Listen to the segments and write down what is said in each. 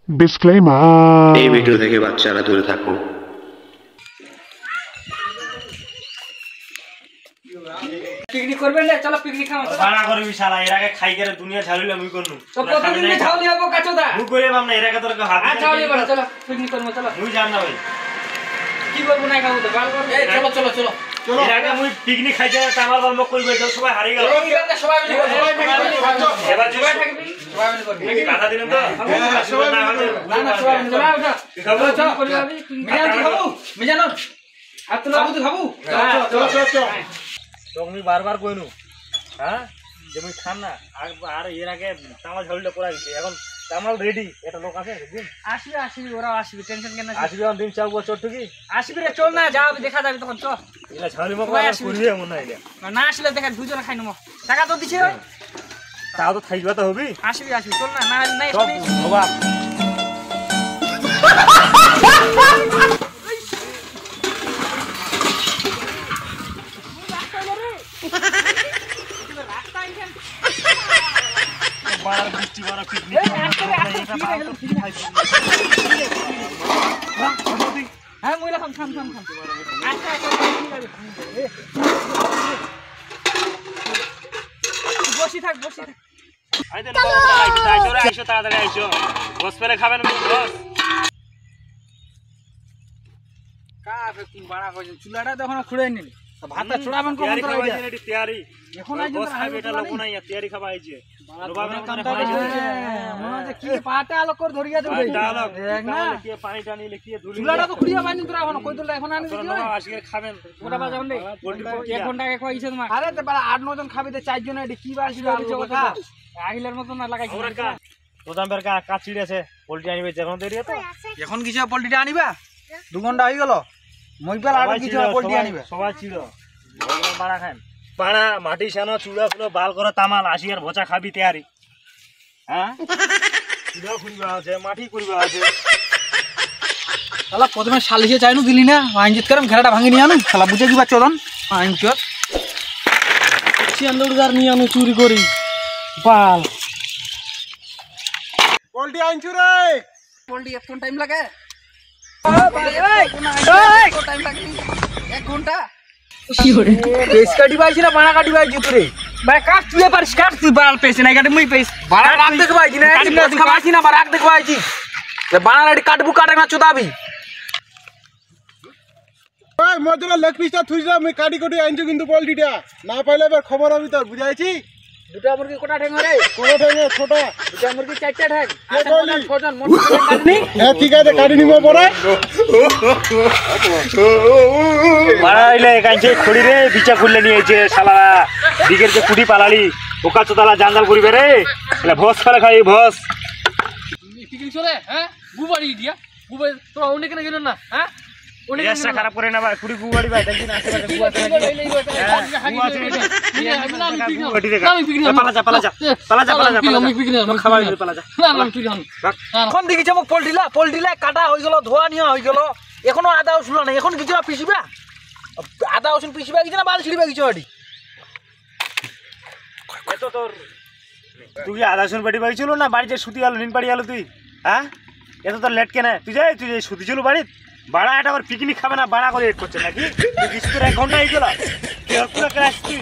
Disclaimer, এই video থেকে বাচ্চারা দূরে থাকো। পিকনিক করবেন না? চলো পিকনিক খাওয়া। বানা করবি শালা, এর আগে খাই করে দুনিয়া ঝাড়িলে মুই করনু। তো কতদিন ধরে ঝাউলি হবো কাচোদা? মুই করে বাম না, এর আগে তোর হাত আচ্ছা ঝাউলি বড়, চলো পিকনিক করব, চলো। মুই জান না ভাই কি করব না খাবো তো বাল করব। এই চলো চলো চলো চলো। এর আগে মুই পিকনিক খাইতে তামাল বন্ধ কইবে, তো সবাই হারি গেল। এই গানটা সবাই মিলে করব, সবাই মিলে করব। এবার সবাই থাকবি, সবাই মিলে করব। কথা দিলাম তো, সবাই না হলে না না সবাই মিলে চলো উঠো। চলো চলো করবি আমি মিজান খাবো, মিজান আর তুই বাবু তুই খাবো। চলো চলো চলো। তো মুই বারবার কইনু, হ্যাঁ যে মুই খাম না। আর এর আগে তামাল ঝাড়িলে করা গেছে, এখন তামাল রেডি। এটা লোক আছে দিন আসবে আসবে, ওরা আসবে, টেনশন কেন? আসবি অন দিন চাও চট কি আসবি রে, চল না যাও, দেখা যাবে তখন। চল এলা ঝাড়ি মক করবি এমন না। এলা না আসলে দেখা দুজনে খাই নেবো, টাকা তো দিছে। তাও তো থাকবা তো হবি। আসবি আসবি, চল না না না সব বাবা বাড়া বৃষ্টি বাড়া পিকনিক হ্যাঁ মহিলা থাম থাম থাম থাম। আচ্ছা আচ্ছা বসি থাক বসি থাক। আইতে না বাবা, আইছো রে, আইছো তাড়াতাড়ি আইছো। বস পেলে খাবেন বস। কাফে তিন বাড়া কইছে, চুলাটা তখন খুঁড়ে নিন। ভাতটা চুড়াবেন কোন তৈরি করে খাওয়া আইডিয়া? আছে রেডি তৈরি। এখন আইছে বস না খাবে, এটা লোক নাই, তৈরি খাওয়া আইছে। রবাবেন কামটা কইছে মনে হচ্ছে কি পাটা আলো করে ধরিয়া দেবে। ডায়লগ দেখ না কি পানি টানি লে কি ধুলি। চুলাটা তো খুঁড়িয়া বাইনি তোরা, এখন কই দিলে এখন আনি দিছি। আজকে খাবেন ওটা বাজাবেন রে। পোল্ট্রি 1 ঘন্টা আগে কইছে তোমার। আরে তো বাড়া 8 9 জন খাবে, তো 4 জন এডি কি বাসিল হইছে কথা। আগিলের মত না লাগাইছি। ওরা কা প্রধান বের কাজ ছিড়ে আছে, পোল্ট্রি আনিবে যখন দেরি তো। এখন কিছু পোল্ট্রিটা আনিবা? 2 ঘন্টা হই গেল। মইবাল আর কিছু পোল্ট্রি আনিবা। সবাই ছিড়ো বাড়া খান। পাড়া মাটি সানো চুড়া ফুলো বাল করে তামাল আসি আর ভোচা খাবি তৈরি। হ্যাঁ চুড়া খুঁড়িবা আছে, মাটি করিবা আছে। শালা প্রথমে শালিশে চাইনু দিলি না, আইনজিত করম ঘেরাটা ভাঙি নিয়ে আনু। শালা বুঝে দিবা চোদন আইনচত চিয়ান্দুরদার নিয়ে আনু চুরি করি বাল। পোল্ট্রি আনছু রে। পোল্ট্রি এত টাইম লাগে? টাইম লাগে 1 ঘন্টা। পেস কাটি বাইছি না বানা কাটি বাইছি তুই? ভাই কাট তুই পারিস, কাট তুই বাল পেছ না কাটি মুই পেছ। বানা রাখ দেখ বাইছি না, কাটি না তুই খাবাইছি না, রাখ দেখ বাইছি। তে বানা রেডি কাটবু, কাটে না চুদাবি। ওই মজুরা লেগ পিসটা থুইছা আমি কাটি কাটি আনছু, কিন্তু পোল্ট্রিটা না পাইলে এবার খবর হবে তোর, বুঝাইছি? দুটা মুরগি কোটা ঠেঙ্গ রে? কোন ঠেঙে ছোটা? দুটা মুরগি 4টা ঠেঙ্গ। কে কইলি? 6 জন মোট কাটনি। হ্যাঁ ঠিক আছে, কাটি নিব পরে। বাড়াইলে কাঁচে খড়ি রে বিচা খুললে নিয়ে আইছে শালা। দিকের যে কুটি পালালি ওকা চোদালা জাঙ্গাল করিবে রে। এলা ভস ফেলে খাই ভস। পিকিং চলে হ্যাঁ? গুবাড়ি দিয়া গুবাড়ি তোরা অনেক কেন গেল না হ্যাঁ? রেসটা খারাপ করে না ভাই, কুড়ি গুবাড়ি ভাই দেখি না আশেপাশে গুয়া আছে নাকি? এখন দেখিছে মোক পোল্ট্রিলা কাটা হয়ে গেল, ধোয়া নিয়া হয়ে গেল, এখনো আদা উঠলো না। এখন কিছু পিসিবা আদা রসুন পিসিবা কিছু না বাল ছিড়িবা কিছু আডি। এত তোর তুই আধা শুন বাড়ি বাড়ি ছিল না, বাড়িতে সুতি গেল নিন বাড়ি গেল তুই। হ্যাঁ এত তোর লেট কেন? তুই যে সুতি ছিল বাড়ি বাড়া, এটা আবার পিকনিক খাবে না বাড়া করে করছে নাকি? তুই বিস্কুট 1 ঘন্টা হয়ে গেল, তুই আর পুরো ক্লাস তুই।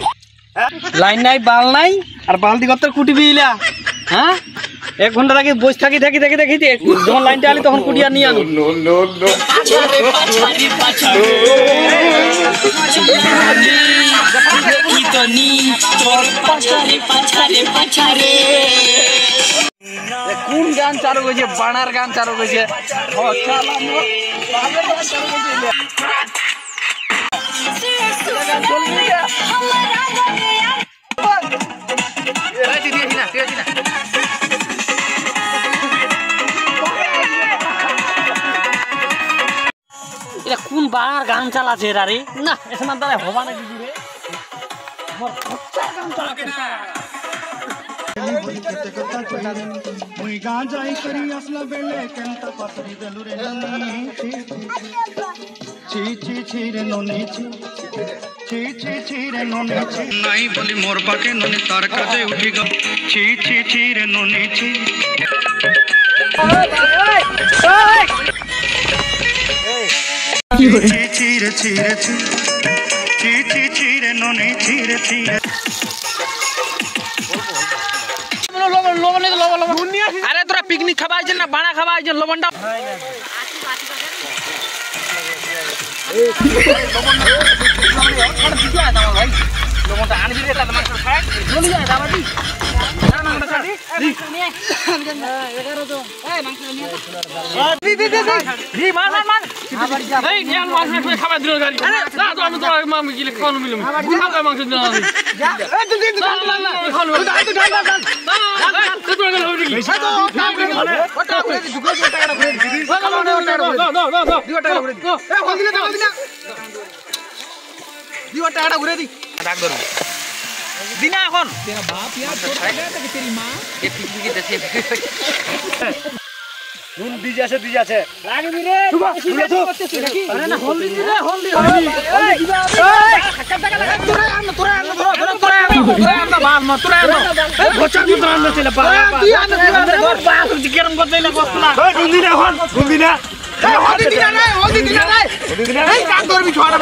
হ্যাঁ লাইন নাই বাল নাই আর বালতি কত কুটিবি ইলা হ্যাঁ? 1 ঘন্টা আগে বসে থাকি যখন লাইনটা আলি তখন কুটিয়া নিয়ে আনো। কোন গান চালু হয়েছে? বানার গান চালু হয়েছে। এটা কোন বার গান চালাছে এরা রে? না এখন দ্বারা হবা না দিদি রে। मुई गांजाई करी असला बेले केंत पसरी देलु रे ननी ची ची ची रे ननी ची ची ची ची रे ननी ची नहीं बोली मोर पाके ननी तार काजे उठी ग ची ची ची रे ननी ची ছিরে ছিরে ছিরে ননি ছিরে ছিরে আরে তোরা পিকনিক খাবা আইছেন না বানা খাবা আইছেন লবণটা লবণটা আনি দিলে এটা তোমার খায় চলে যায় দাবাদি ঘুরে দি ডাক ধরুন দিনা এখন তেরা বাপ यार छोड़ गया था कि तेरी मां ये पिकनिक देते নুন দিজ আছে লাগবি রে আরে না হলদি রে হলদি তোরা বাল মা তোরা গোচা দি তোরা না চলে পা তুই আনে ঘর পা তুই কেরম করতে লাগা বসলা নুন দিনা এখন নুন দিনা হলদি দিনা নাই এই কাম করবি ছড়া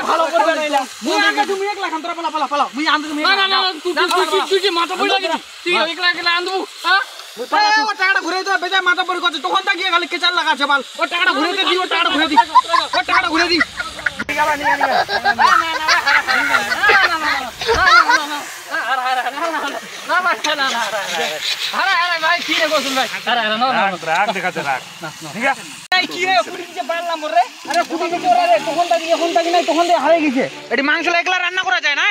ভালো করবে না মুই আগে তুমি একলা খান তোরা পালা মুই আনতে তুমি না তুই মাথা পড়ে লাগি তুই একলা একলা আনবু হ্যাঁ ও টাকাটা ঘুরে দে বেজা মাথা পড়ে করছে তখন তা গিয়ে খালি কেচাল লাগাছে বাল ও টাকাটা ঘুরে দে ও টাকাটা ঘুরে দি মাংস একলা রান্না করা যায় না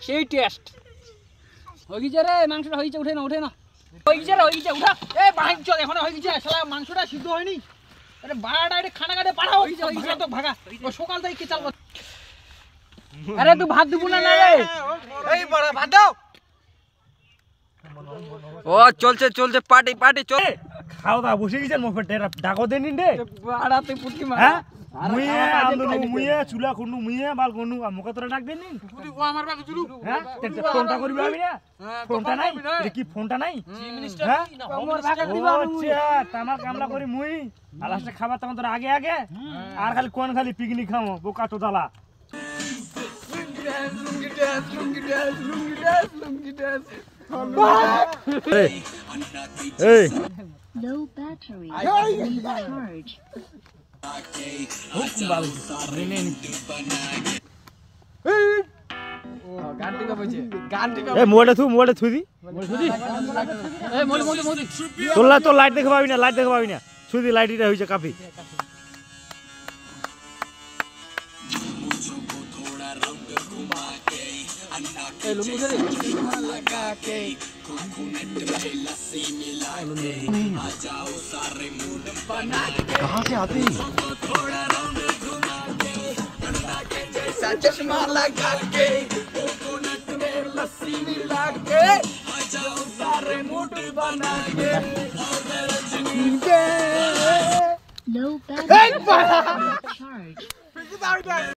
সেই টেস্ট হয়ে রে মাংসটা হয়েছে উঠে না হয়েছে উঠা এই বাহির চল এখন হয়েছে শালা মাংসটা সিদ্ধ হয়নি আরে বাড়াটা এটা খানা কাটে পাঠাও হয়েছে তো ভাগা ও সকাল থেকে কি চাল আরে তুই ভাত দিব না রে এই বড় ভাত দাও ও চলছে পার্টি চল খাওয়া দাওয়া বসে গেছেন মুখে ডাকো দেন রে বাড়াতে পুটকি মার হ্যাঁ মুইয়ে আন্দনু মুইয়ে চুলা কোনু মুইয়ে বাল কোনু মুখে তোরা ডাক দেন নি তুই ও আমার বাকি চুলু হ্যাঁ ফোনটা করবি আমি না ফোনটা নাই এটা কি ফোনটা নাই চিফ মিনিস্টার হ্যাঁ না আমার ভাগে দিবা আচ্ছা তামার কামলা করি মুই আলাসে খাবার তখন তোরা আগে আর খালি কোন খালি পিকনিক খামো বোকা তো দালা এই Low battery. Recharge. মোবাইলটা থুই দি তোর লাইট দেখে পাবি না শুধু লাইটটা হয়েছে কাফি कहाँ से आते हैं चश्मा लगा के कोकोनट में लस्सी मिला के जाओ सारे मूड बना के Low battery. Recharge.